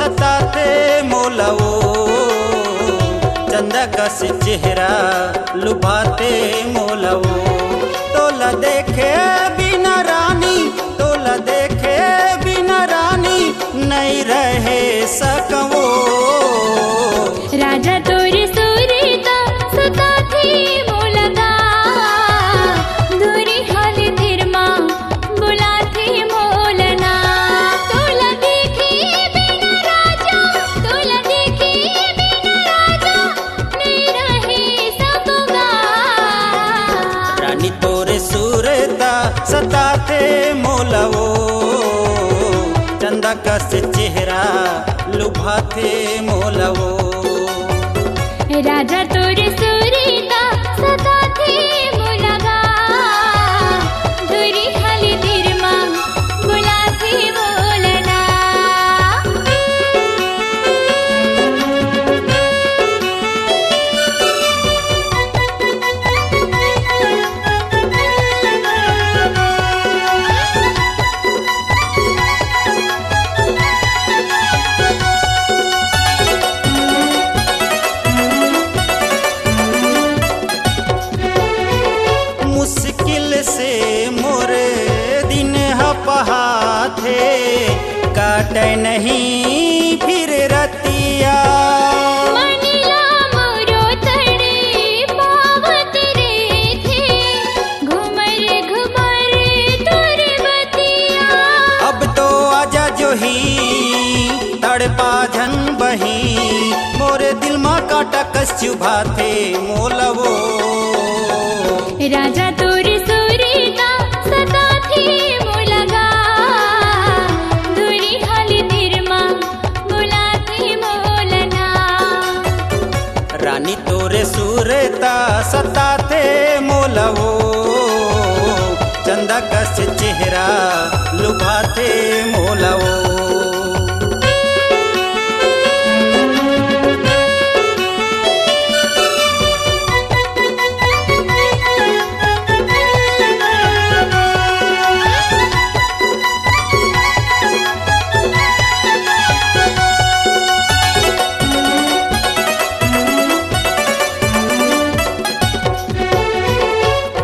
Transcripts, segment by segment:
सताते मोलवो, चंदा कस चेहरा लुभाते मोलवो। तोला देखे बिना रानी, तोला देखे बिना रानी, नहीं रहे सकवो। राजा तोरे सूरीता सताते मोलगा, धोरी हाल धीरमा बुलाते मोलना। तोला देखे बिना राजा, तोला देखे बिना राजा, नहीं रहे सकोगा। रानी तोरे सूरता सताते मोलवो, चंदा कस चेहरा लुभाते मोलवो। राजा तोरे सूरीता सताते मोलगा, धोरी हाल धीरमा बुलाते मोलना। मुश्किल से मोरे दिन हपहाथे, काटे नहीं फिर रतिया। मनीला मोरो तड़े पावत रे थे, घुमर घुमर तोर बतिया। अब तो आजा जो ही तड़पा झन बही, मोरे दिल मा काटा कस चुभाते मोलवो। राजा तोरे सूरीता सताते मोलगा, धोरी हाल धीरमा बुलाते मोलना। रानी तोरे सूरता सताते मोलवो, चंदा कस चेहरा लुभाते मोलवो।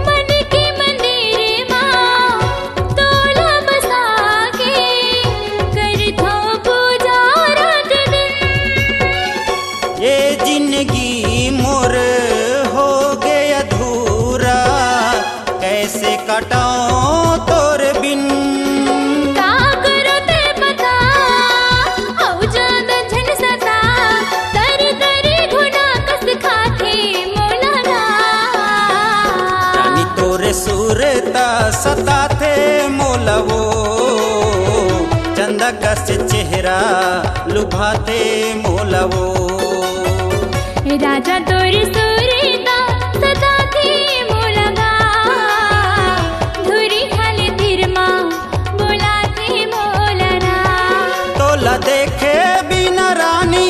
मन के मंदिर मां तोला बसा के, करथो पूजा रात दिन। ये जिंदगी मोर हो गए अधूरा, कैसे कटाऊं तोर बिन। का करो ते बता, औ ज्यादा झन सता, तर तरी घुना कस खाते मोलना। रानी तोरे सूरता सताते मोलवो, चंदा कस चेहरा लुभाते मोलवो। राजा तोरे सूरीता सताते मोलगा, धोरी हाल धीरमा बुलाते मोलना। तोला देखे बिना रानी,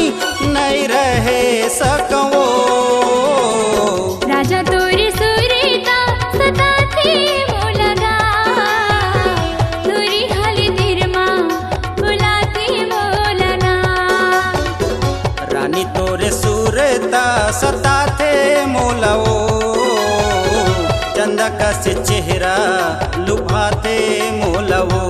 नहीं रहे सकवो। राजा तोरे सूरीता सताते मोलगा, धोरी हाल धीरमा बुलाते मोलना। रानी तोरे सूरता सताते मोलवो, चंदा कस चेहरा लुभाते मोलवो।